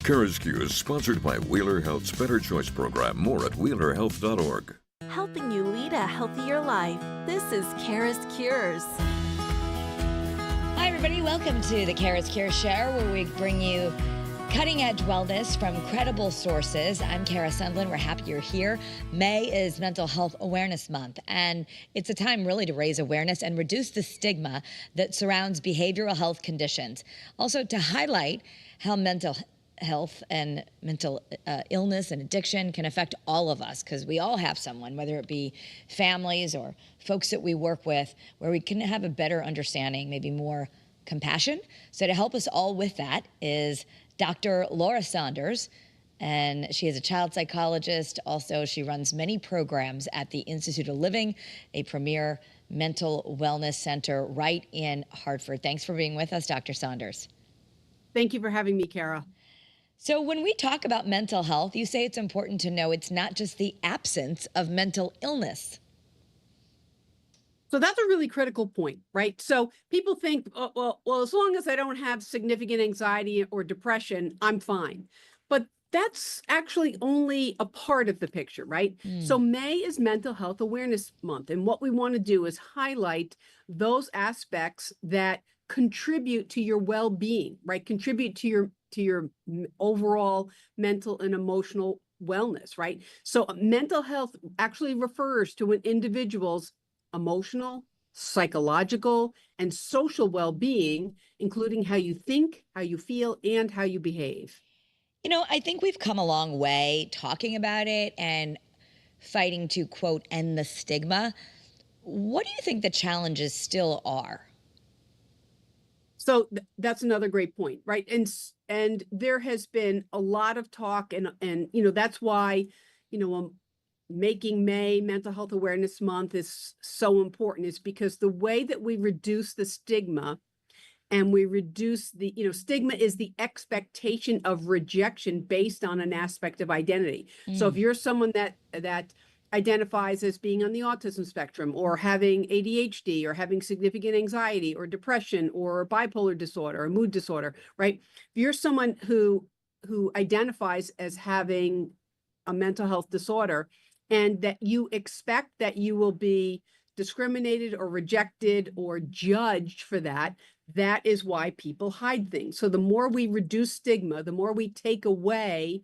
CURES is sponsored by Wheeler Health's Better Choice program. More at wheelerhealth.org. Helping you lead a healthier life. This is CURES. Hi, everybody. Welcome to the CURES Show, where we bring you cutting-edge wellness from credible sources. I'm Kara Sundlin. We're happy you're here. May is Mental Health Awareness Month, and it's a time really to raise awareness and reduce the stigma that surrounds behavioral health conditions. Also to highlight how mental health and mental illness and addiction can affect all of us, because we all have someone, whether it be families or folks that we work with, where we can have a better understanding, maybe more compassion. So to help us all with that is Dr. Laura Saunders, and she is a child psychologist. Also, she runs many programs at the Institute of Living, a premier mental wellness center right in Hartford. Thanks for being with us, Dr. Saunders. Thank you for having me, Kara. So when we talk about mental health, you say it's important to know it's not just the absence of mental illness. So that's a really critical point, right? So people think, well, as long as I don't have significant anxiety or depression, I'm fine. But that's actually only a part of the picture, right? So May is Mental Health Awareness Month. And what we want to do is highlight those aspects that contribute to your well-being, right? Contribute to your overall mental and emotional wellness, right? So mental health actually refers to an individual's emotional, psychological, and social well-being, including how you think, how you feel, and how you behave. You know, I think we've come a long way talking about it and fighting to, quote, end the stigma. What do you think the challenges still are? So that's another great point, right? And there has been a lot of talk, and that's why, making May Mental Health Awareness Month is so important, is because the way that we reduce the stigma and we reduce the, stigma is the expectation of rejection based on an aspect of identity. So if you're someone that identifies as being on the autism spectrum, or having ADHD, or having significant anxiety or depression or bipolar disorder or mood disorder, right? If you're someone who identifies as having a mental health disorder, and that you expect that you will be discriminated or rejected or judged for that, that is why people hide things. So the more we reduce stigma, the more we take away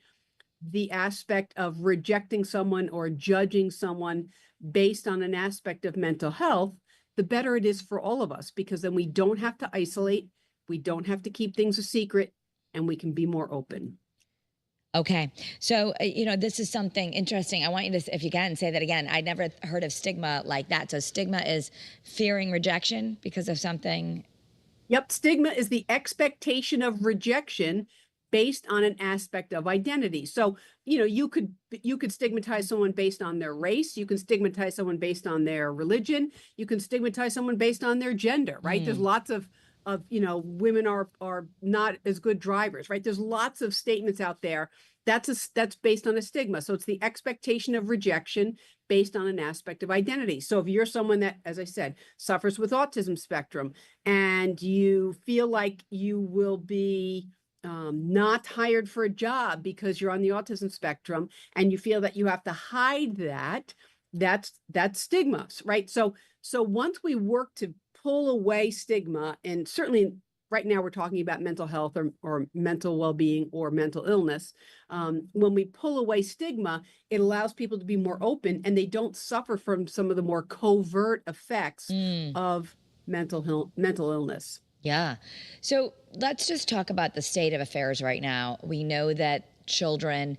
the aspect of rejecting someone or judging someone based on an aspect of mental health, the better it is for all of us, because then we don't have to isolate, we don't have to keep things a secret, and we can be more open. Okay. So, this is something interesting. I want you to, if you can, say that again. I never heard of stigma like that. So stigma is fearing rejection because of something. Yep. Stigma is the expectation of rejection based on an aspect of identity. So, you could stigmatize someone based on their race. You can stigmatize someone based on their religion. You can stigmatize someone based on their gender, right? There's lots of women are not as good drivers, right? There's lots of statements out there. That's based on a stigma. So it's the expectation of rejection based on an aspect of identity. So if you're someone that, as I said, suffers with autism spectrum, and you feel like you will be not hired for a job because you're on the autism spectrum, and you feel that you have to hide that's stigma, right? So once we work to pull away stigma, and certainly right now we're talking about mental health or mental well-being or mental illness, when we pull away stigma, it allows people to be more open, and they don't suffer from some of the more covert effects of mental illness. Yeah. So let's just talk about the state of affairs right now. We know that children,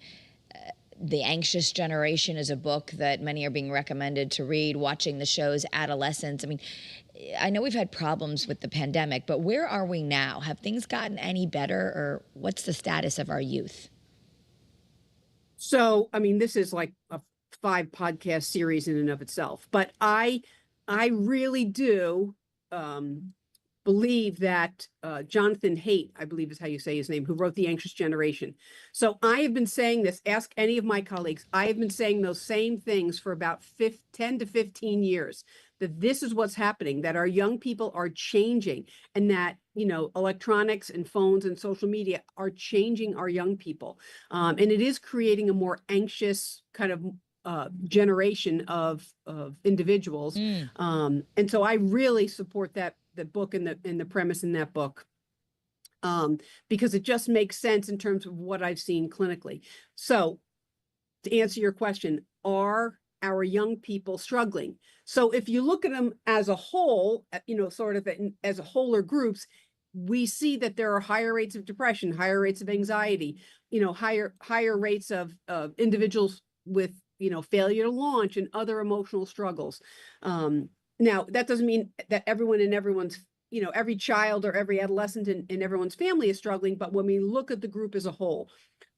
The Anxious Generation is a book that many are being recommended to read, watching the shows Adolescence. I mean, I know we've had problems with the pandemic, but where are we now? Have things gotten any better, or what's the status of our youth? So, I mean, this is like a 5-podcast series in and of itself, but I really do believe that Jonathan Haidt, I believe is how you say his name, who wrote The Anxious Generation. So I have been saying this, ask any of my colleagues, I have been saying those same things for about 10 to 15 years, that this is what's happening, that our young people are changing, and that, electronics and phones and social media are changing our young people. And it is creating a more anxious kind of generation of individuals. And so I really support the book and the premise in that book. Because it just makes sense in terms of what I've seen clinically. So to answer your question, are our young people struggling? So if you look at them as a whole, sort of as a whole or groups, we see that there are higher rates of depression, higher rates of anxiety, higher rates of individuals with, failure to launch and other emotional struggles. Now, that doesn't mean that everyone in everyone's, every child or every adolescent in everyone's family is struggling, but when we look at the group as a whole,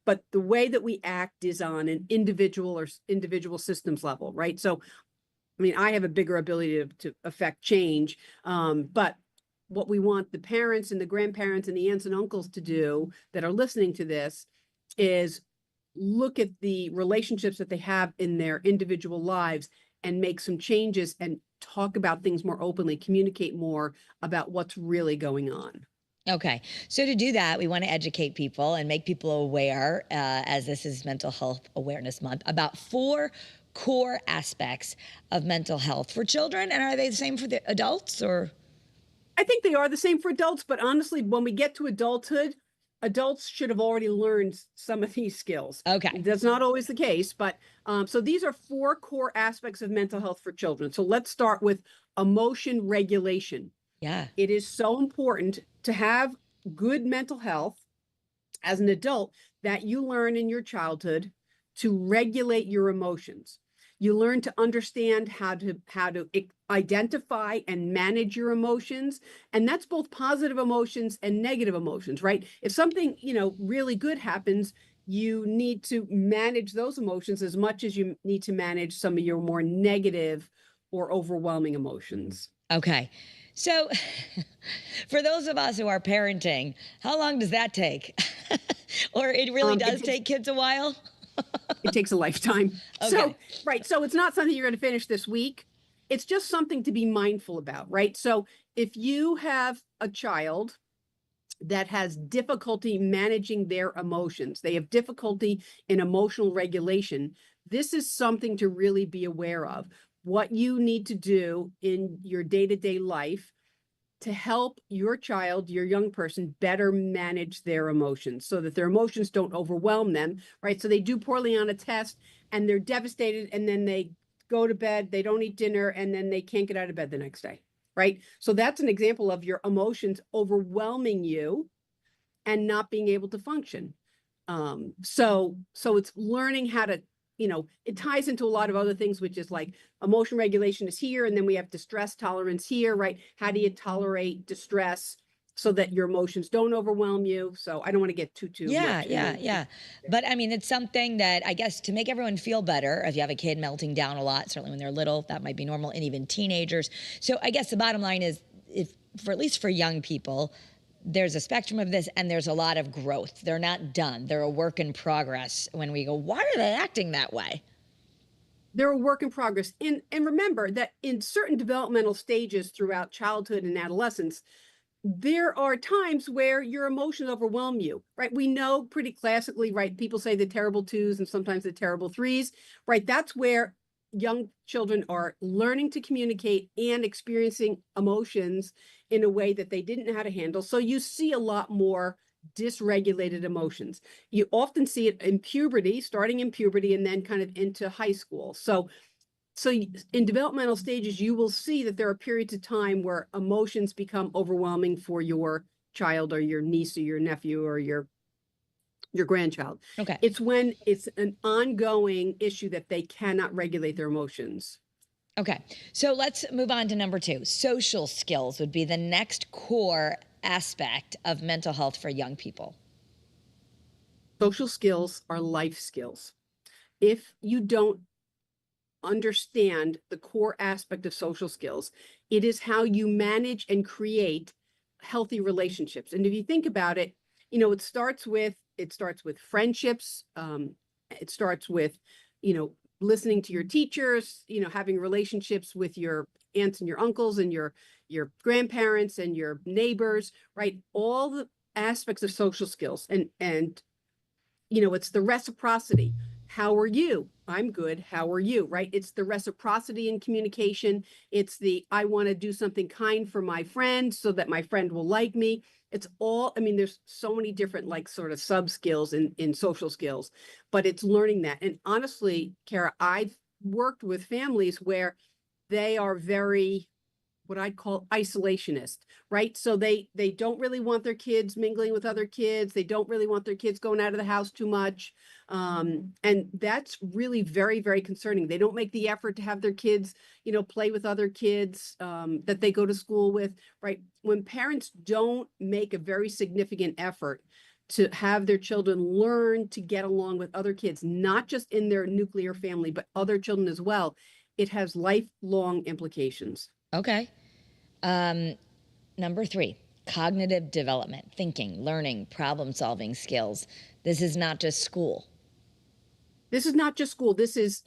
but the way that we act is on an individual or individual systems level, right? So, I have a bigger ability to affect change, but what we want the parents and the grandparents and the aunts and uncles to do that are listening to this is look at the relationships that they have in their individual lives and make some changes and talk about things more openly, communicate more about what's really going on. Okay. So to do that, we want to educate people and make people aware, as this is Mental Health Awareness Month, about 4 core aspects of mental health for children. And are they the same for the adults, or? I think they are the same for adults, but honestly, when we get to adulthood, adults should have already learned some of these skills. Okay. That's not always the case, but so these are 4 core aspects of mental health for children. So let's start with emotion regulation. Yeah. It is so important to have good mental health as an adult that you learn in your childhood to regulate your emotions. You learn to understand how to identify and manage your emotions. And that's both positive emotions and negative emotions, right? If something, really good happens, you need to manage those emotions as much as you need to manage some of your more negative or overwhelming emotions. Okay. So for those of us who are parenting, how long does that take? Or it really does take kids a while? It takes a lifetime. Okay. So, right. So it's not something you're going to finish this week. It's just something to be mindful about, right? So if you have a child that has difficulty managing their emotions, they have difficulty in emotional regulation, this is something to really be aware of. What you need to do in your day-to-day life to help your child, your young person, better manage their emotions so that their emotions don't overwhelm them, right? So they do poorly on a test and they're devastated, and then they go to bed, they don't eat dinner, and then they can't get out of bed the next day, right? So that's an example of your emotions overwhelming you and not being able to function. So it's learning how to, it ties into a lot of other things, which is like emotion regulation is here, and then we have distress tolerance here, right? How do you tolerate distress so that your emotions don't overwhelm you? So I don't want to get too much. Yeah. But it's something that I guess to make everyone feel better, if you have a kid melting down a lot, certainly when they're little, that might be normal, and even teenagers. So I guess the bottom line is, at least for young people, there's a spectrum of this, and there's a lot of growth. They're not done. They're a work in progress. When we go, why are they acting that way? They're a work in progress. And remember that in certain developmental stages throughout childhood and adolescence, there are times where your emotions overwhelm you, right? We know pretty classically, right? People say the terrible 2s and sometimes the terrible 3s, right? That's where young children are learning to communicate and experiencing emotions in a way that they didn't know how to handle. So you see a lot more dysregulated emotions. You often see it in puberty, starting in puberty and then kind of into high school. So in developmental stages, you will see that there are periods of time where emotions become overwhelming for your child or your niece or your nephew or your grandchild. Okay. It's when it's an ongoing issue that they cannot regulate their emotions. Okay. So let's move on to number 2. Social skills would be the next core aspect of mental health for young people. Social skills are life skills. If you don't understand the core aspect of social skills, it is how you manage and create healthy relationships. And if you think about it, it starts with friendships. It starts with, listening to your teachers, having relationships with your aunts and your uncles and your grandparents and your neighbors, right? All the aspects of social skills. And it's the reciprocity. How are you? I'm good. How are you? Right? It's the reciprocity in communication. It's the, I want to do something kind for my friend so that my friend will like me. It's all, there's so many different like sort of sub skills in social skills, but it's learning that. And honestly, Kara, I've worked with families where they are very, what I'd call isolationist, right? So they don't really want their kids mingling with other kids. They don't really want their kids going out of the house too much. And that's really very, very concerning. They don't make the effort to have their kids, play with other kids that they go to school with, right? When parents don't make a very significant effort to have their children learn to get along with other kids, not just in their nuclear family, but other children as well, it has lifelong implications. Okay. Number 3, cognitive development, thinking, learning, problem-solving skills. This is not just school. This is not just school. This is,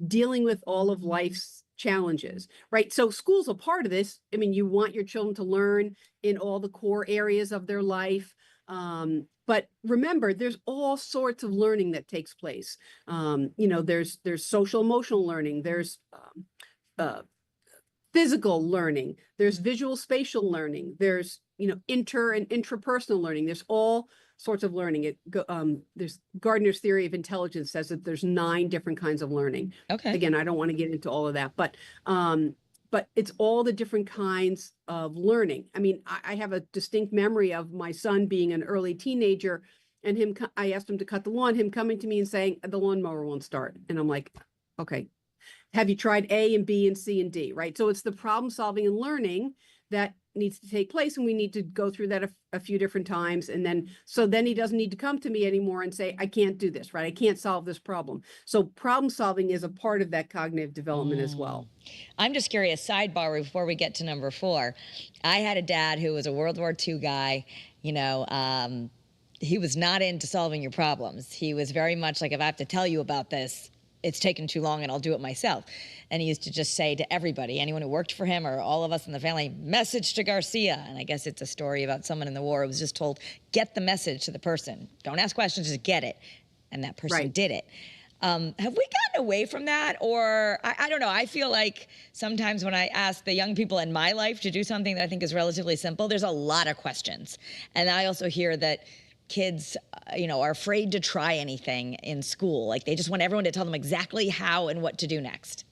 dealing with all of life's challenges, right? So school's a part of this. You want your children to learn in all the core areas of their life. But remember, there's all sorts of learning that takes place. There's social emotional learning. There's physical learning, there's visual spatial learning, there's inter and intrapersonal learning, there's all sorts of learning. There's Gardner's theory of intelligence says that there's 9 different kinds of learning. Okay. Again, I don't want to get into all of that, but it's all the different kinds of learning. I have a distinct memory of my son being an early teenager, and I asked him to cut the lawn, him coming to me and saying the lawnmower won't start, and I'm like, okay. Have you tried A and B and C and D, right? So it's the problem solving and learning that needs to take place. And we need to go through that a few different times. And then he doesn't need to come to me anymore and say, I can't do this, right? I can't solve this problem. So problem solving is a part of that cognitive development as well. I'm just curious, sidebar before we get to number 4. I had a dad who was a World War II guy, he was not into solving your problems. He was very much like, if I have to tell you about this, it's taken too long and I'll do it myself. And he used to just say to everybody, anyone who worked for him or all of us in the family, message to Garcia. And I guess it's a story about someone in the war who was just told, get the message to the person. Don't ask questions, just get it. And that person did it. Have we gotten away from that? Or I don't know. I feel like sometimes when I ask the young people in my life to do something that I think is relatively simple, there's a lot of questions. And I also hear that kids, are afraid to try anything in school. Like they just want everyone to tell them exactly how and what to do next.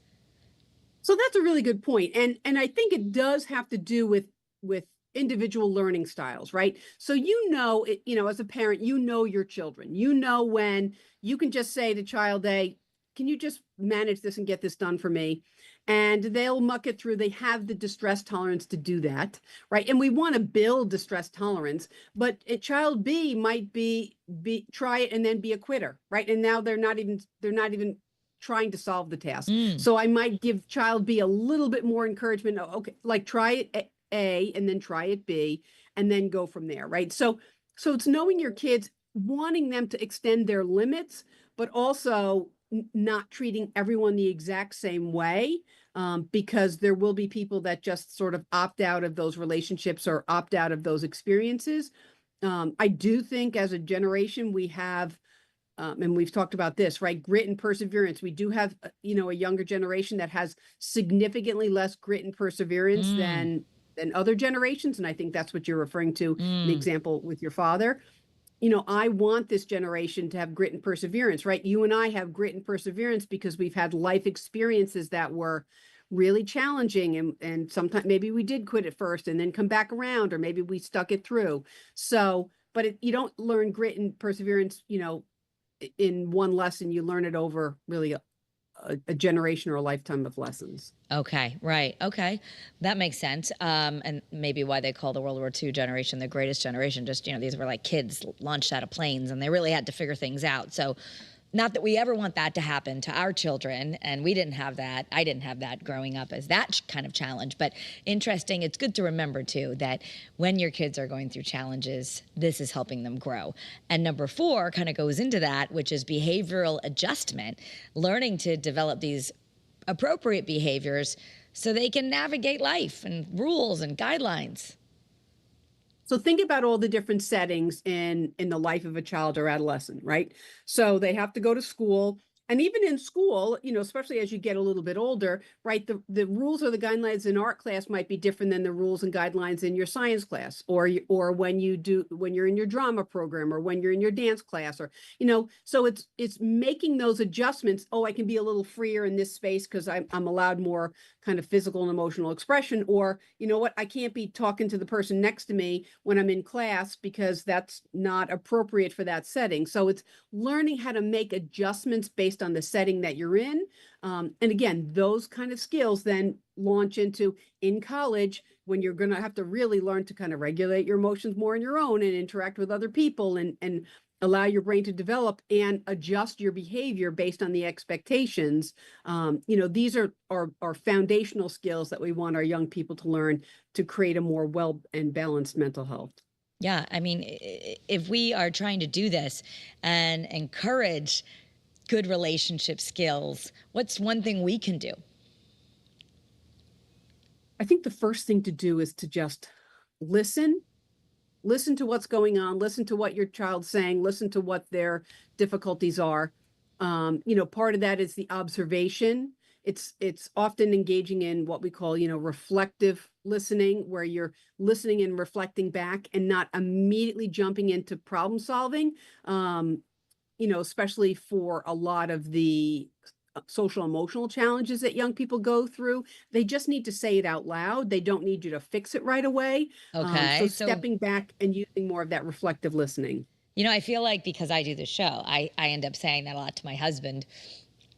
So that's a really good point. And I think it does have to do with individual learning styles, right? So, as a parent, your children, when you can just say to child A, can you just manage this and get this done for me? And they'll muck it through. They have the distress tolerance to do that, right? And we want to build distress tolerance, but child B might be try it and then be a quitter, right? And now they're not even trying to solve the task. So I might give child B a little bit more encouragement. Okay, like try it A and then try it B and then go from there, right? So it's knowing your kids, wanting them to extend their limits, but also not treating everyone the exact same way, because there will be people that just sort of opt out of those relationships or opt out of those experiences. I do think as a generation we have, and we've talked about this, right? Grit and perseverance. We do have, a younger generation that has significantly less grit and perseverance than other generations. And I think that's what you're referring to in the example with your father. I want this generation to have grit and perseverance, right? You and I have grit and perseverance because we've had life experiences that were really challenging. And sometimes maybe we did quit at first and then come back around, or maybe we stuck it through. So, but you don't learn grit and perseverance, in one lesson. You learn it over really a generation or a lifetime of lessons. Okay, right. Okay, that makes sense. And maybe why they call the World War II generation the greatest generation. Just, these were like kids launched out of planes and they really had to figure things out. So not that we ever want that to happen to our children, and we didn't have that. I didn't have that growing up as that kind of challenge, but interesting. It's good to remember too, that when your kids are going through challenges, this is helping them grow. And number 4 kind of goes into that, which is behavioral adjustment, learning to develop these appropriate behaviors so they can navigate life and rules and guidelines. So think about all the different settings in the life of a child or adolescent, right? So they have to go to school. And even in school, especially as you get a little bit older, right, the rules or the guidelines in art class might be different than the rules and guidelines in your science class, or when you're in your drama program, or when you're in your dance class, or so it's making those adjustments. Oh, I can be a little freer in this space because I'm allowed more kind of physical and emotional expression, or you know what, I can't be talking to the person next to me when I'm in class because that's not appropriate for that setting. So it's learning how to make adjustments based on the setting that you're in. And again, those kind of skills then launch into in college, when you're going to have to really learn to kind of regulate your emotions more on your own and interact with other people, and allow your brain to develop and adjust your behavior based on the expectations. These are foundational skills that we want our young people to learn to create a more well and balanced mental health. Yeah, I mean, if we are trying to do this and encourage good relationship skills, what's one thing we can do? I think the first thing to do is to just listen to what's going on, listen to what your child's saying, listen to what their difficulties are. Part of that is the observation. It's often engaging in what we call, reflective listening, where you're listening and reflecting back and not immediately jumping into problem solving. Especially for a lot of the social emotional challenges that young people go through. They just need to say it out loud. They don't need you to fix it right away. Okay. So stepping back and using more of that reflective listening. I feel like because I do the show, I end up saying that a lot to my husband,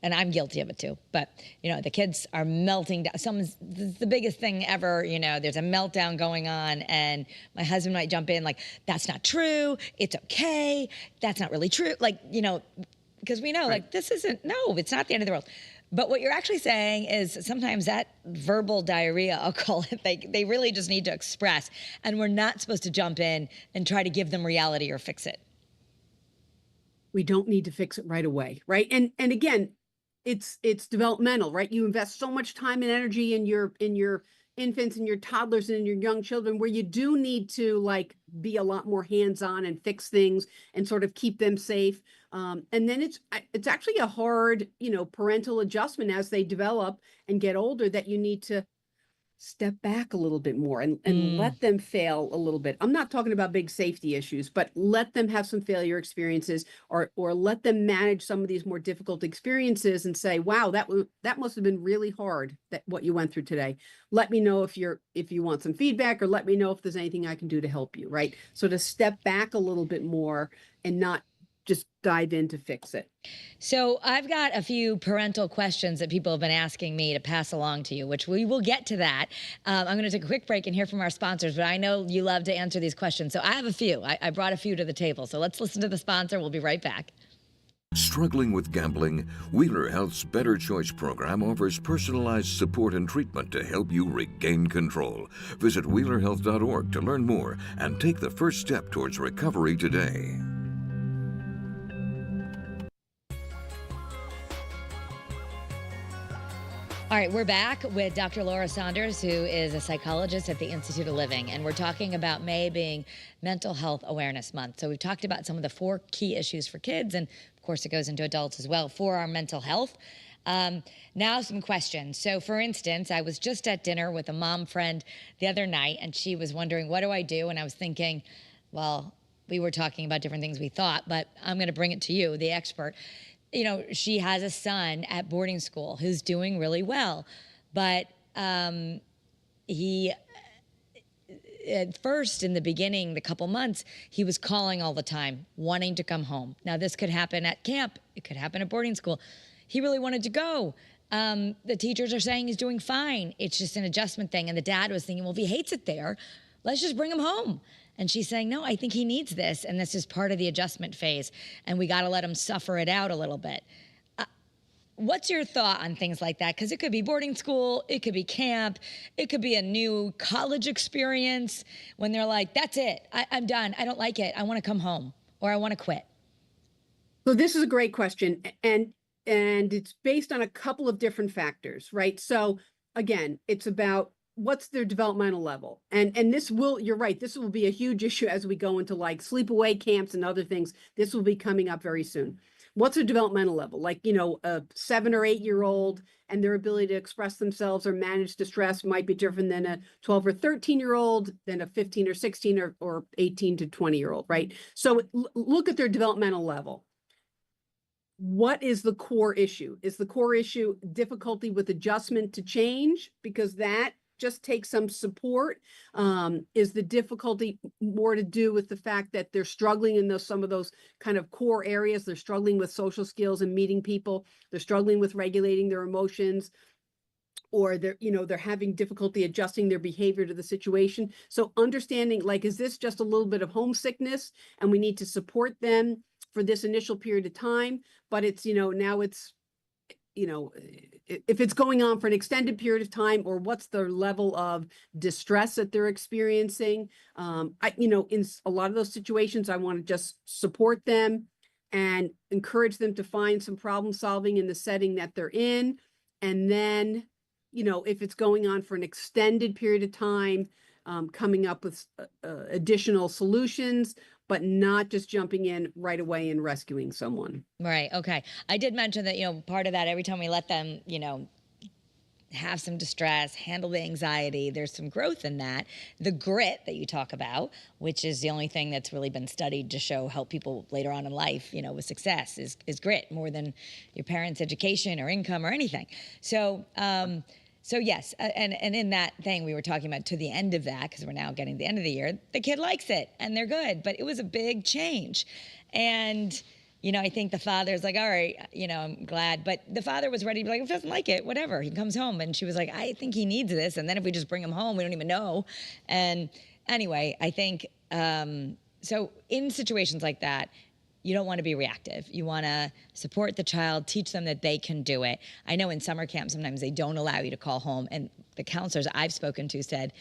and I'm guilty of it too. But, the kids are melting down. The biggest thing ever, there's a meltdown going on, and my husband might jump in like, that's not true. It's okay. That's not really true. Like, because we know, Right. like, it's not the end of the world. But what you're actually saying is sometimes that verbal diarrhea, I'll call it, they really just need to express. And we're not supposed to jump in and try to give them reality or fix it. We don't need to fix it right away, right? And again, it's developmental, right? You invest so much time and energy in your infants and your toddlers and your young children, where you do need to like be a lot more hands-on and fix things and sort of keep them safe. And then it's actually a hard, parental adjustment as they develop and get older, that you need to step back a little bit more and let them fail a little bit. I'm not talking about big safety issues, but let them have some failure experiences, or let them manage some of these more difficult experiences and say, wow, that must have been really hard, that what you went through today. Let me know if you want some feedback, or let me know if there's anything I can do to help you, right? So to step back a little bit more and not just dive in to fix it. So I've got a few parental questions that people have been asking me to pass along to you, which we will get to that. I'm going to take a quick break and hear from our sponsors, but I know you love to answer these questions. So I have a few. I brought a few to the table. So let's listen to the sponsor. We'll be right back. Struggling with gambling? Wheeler Health's Better Choice program offers personalized support and treatment to help you regain control. Visit wheelerhealth.org to learn more and take the first step towards recovery today. All right, we're back with Dr. Laura Saunders, who is a psychologist at the Institute of Living, and we're talking about May being Mental Health Awareness Month. So we've talked about some of the 4 key issues for kids, and of course it goes into adults as well, for our mental health. Now some questions. So for instance, I was just at dinner with a mom friend the other night, and she was wondering, what do I do? And I was thinking, well, we were talking about different things we thought, but I'm going to bring it to you, the expert. She has a son at boarding school who's doing really well, but he, at first, in the beginning, the couple months, he was calling all the time, wanting to come home. Now, this could happen at camp. It could happen at boarding school. He really wanted to go. The teachers are saying he's doing fine. It's just an adjustment thing. And the dad was thinking, well, if he hates it there, let's just bring him home. And she's saying, no, I think he needs this. And this is part of the adjustment phase. And we got to let him suffer it out a little bit. What's your thought on things like that? Because it could be boarding school, it could be camp, it could be a new college experience when they're like, that's it, I'm done, I don't like it, I want to come home, or I want to quit. So this is a great question. And it's based on a couple of different factors, right? So again, it's about what's their developmental level. And this will, you're right, this will be a huge issue as we go into like sleepaway camps and other things. This will be coming up very soon. What's their developmental level? Like, a 7 or 8-year-old and their ability to express themselves or manage distress might be different than a 12 or 13-year-old, than a 15 or 16 or 18 to 20-year-old, right? So look at their developmental level. What is the core issue? Is the core issue difficulty with adjustment to change? Because that just takes some support. Is the difficulty more to do with the fact that they're struggling in some of those kind of core areas? They're struggling with social skills and meeting people. They're struggling with regulating their emotions, or they're having difficulty adjusting their behavior to the situation. So understanding, like, is this just a little bit of homesickness and we need to support them for this initial period of time, but it's, now it's, if it's going on for an extended period of time, or what's the level of distress that they're experiencing. In a lot of those situations, I want to just support them and encourage them to find some problem solving in the setting that they're in. And then, if it's going on for an extended period of time, coming up with additional solutions, but not just jumping in right away and rescuing someone. Right. Okay. I did mention that, part of that, every time we let them, have some distress, handle the anxiety, there's some growth in that. The grit that you talk about, which is the only thing that's really been studied to show help people later on in life, with success, is grit, more than your parents' education or income or anything. So, so yes, and in that thing we were talking about, to the end of that, because we're now getting to the end of the year, the kid likes it and they're good, but it was a big change. And, I think the father's like, all right, I'm glad. But the father was ready to be like, if he doesn't like it, whatever, he comes home. And she was like, I think he needs this. And then if we just bring him home, we don't even know. And anyway, I think, so in situations like that, you don't want to be reactive. You want to support the child, teach them that they can do it. I know in summer camp, sometimes they don't allow you to call home. And the counselors I've spoken to said,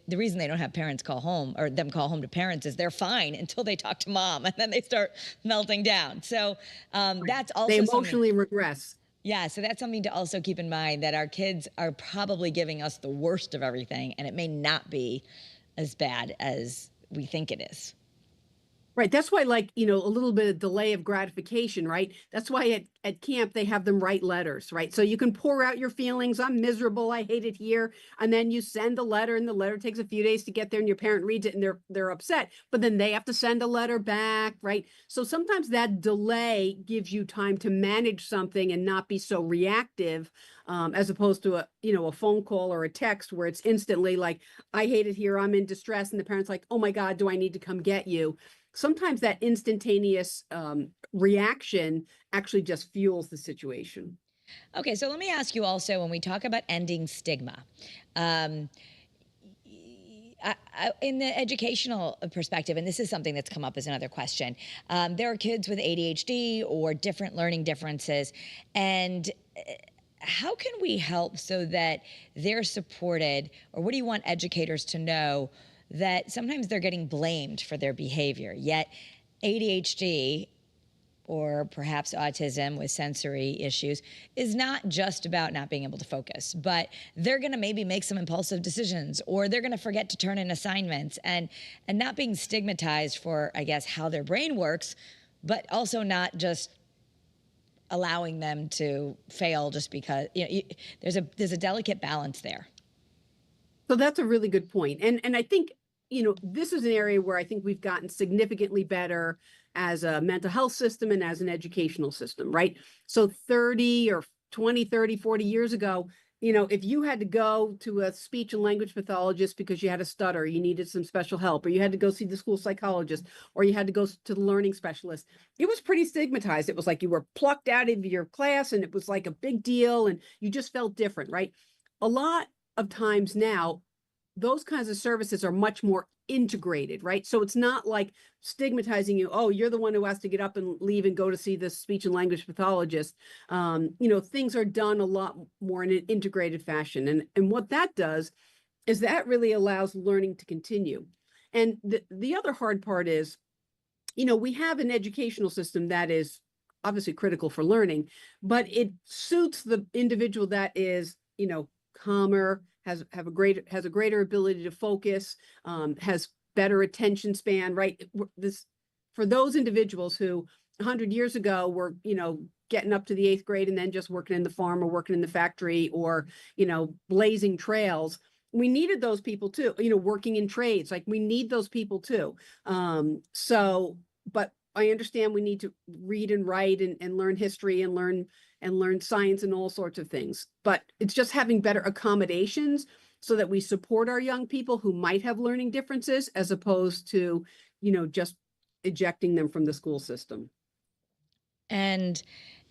the reason they don't have parents call home, or them call home to parents, is they're fine until they talk to mom, and then they start melting down. So that's also they emotionally regress. Yeah, so that's something to also keep in mind, that our kids are probably giving us the worst of everything, and it may not be as bad as we think it is. Right. That's why, like, a little bit of delay of gratification, right? That's why at camp, they have them write letters, right? So you can pour out your feelings. I'm miserable. I hate it here. And then you send the letter, and the letter takes a few days to get there, and your parent reads it and they're upset, but then they have to send a letter back, right? So sometimes that delay gives you time to manage something and not be so reactive, as opposed to a phone call or a text where it's instantly like, I hate it here. I'm in distress. And the parent's like, oh my God, do I need to come get you? Sometimes that instantaneous reaction actually just fuels the situation. Okay, so let me ask you also, when we talk about ending stigma, in the educational perspective, and this is something that's come up as another question, there are kids with ADHD or different learning differences, and how can we help so that they're supported, or what do you want educators to know, that sometimes they're getting blamed for their behavior, yet ADHD, or perhaps autism with sensory issues, is not just about not being able to focus, but they're gonna maybe make some impulsive decisions, or they're gonna forget to turn in assignments, and not being stigmatized for, I guess, how their brain works, but also not just allowing them to fail just because, there's a delicate balance there. So that's a really good point. And I think, this is an area where I think we've gotten significantly better as a mental health system and as an educational system, right? So 30 or 20, 30, 40 years ago, if you had to go to a speech and language pathologist because you had a stutter, you needed some special help, or you had to go see the school psychologist, or you had to go to the learning specialist, it was pretty stigmatized. It was like you were plucked out of your class, and it was like a big deal, and you just felt different, right? A lot of times now, those kinds of services are much more integrated, right? So it's not like stigmatizing you. Oh, you're the one who has to get up and leave and go to see the speech and language pathologist. Things are done a lot more in an integrated fashion. And what that does is that really allows learning to continue. And the other hard part is, we have an educational system that is obviously critical for learning, but it suits the individual that is, calmer, has a greater ability to focus, has better attention span, right? For those individuals who 100 years ago were, getting up to the 8th grade and then just working in the farm or working in the factory or, blazing trails. We needed those people too, working in trades, like we need those people too. But I understand we need to read and write and learn history and learn science and all sorts of things. But it's just having better accommodations so that we support our young people who might have learning differences as opposed to, just ejecting them from the school system. And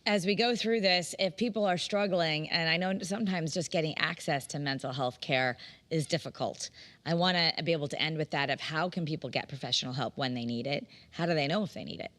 as we go through this, if people are struggling, and I know sometimes just getting access to mental health care is difficult, I want to be able to end with that of how can people get professional help when they need it? How do they know if they need it?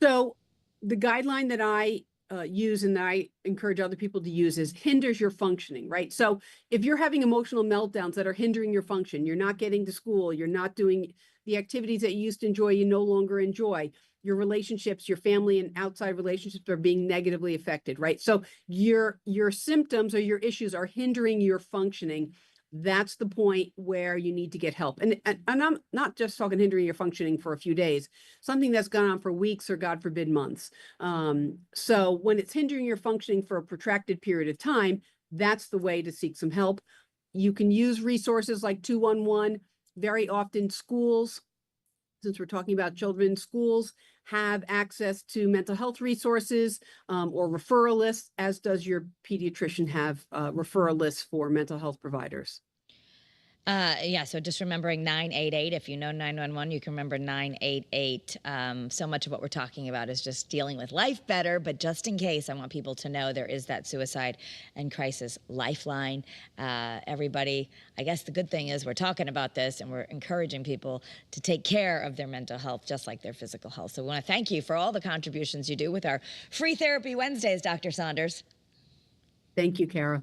So the guideline that I use and that I encourage other people to use is hinders your functioning, right? So if you're having emotional meltdowns that are hindering your function, you're not getting to school, you're not doing the activities that you used to enjoy, you no longer enjoy. Your relationships, your family and outside relationships are being negatively affected, right? So your symptoms or your issues are hindering your functioning. That's the point where you need to get help. And I'm not just talking hindering your functioning for a few days, something that's gone on for weeks or God forbid months. So when it's hindering your functioning for a protracted period of time, that's the way to seek some help. You can use resources like 211. Very often schools, since we're talking about children, schools have access to mental health resources or referral lists, as does your pediatrician have referral lists for mental health providers. Yeah, so just remembering 988. If you know 911, you can remember 988. So much of what we're talking about is just dealing with life better, but just in case, I want people to know there is that suicide and crisis lifeline. Everybody, I guess the good thing is we're talking about this and we're encouraging people to take care of their mental health just like their physical health. So we want to thank you for all the contributions you do with our Free Therapy Wednesdays, Dr. Saunders. Thank you, Kara.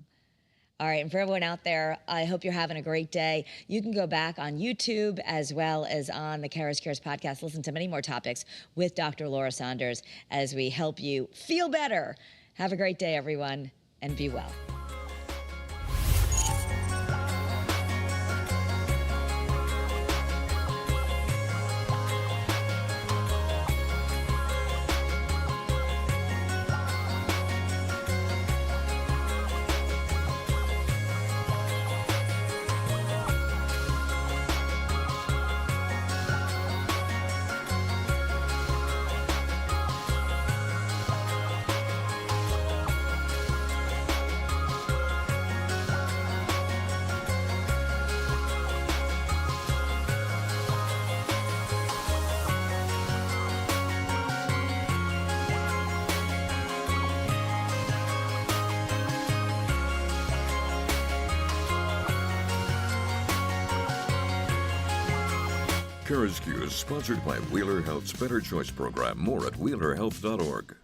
All right, and for everyone out there, I hope you're having a great day. You can go back on YouTube as well as on the CURES podcast, listen to many more topics with Dr. Laura Saunders as we help you feel better. Have a great day, everyone, and be well. CURES, sponsored by Wheeler Health's Better Choice program. More at wheelerhealth.org.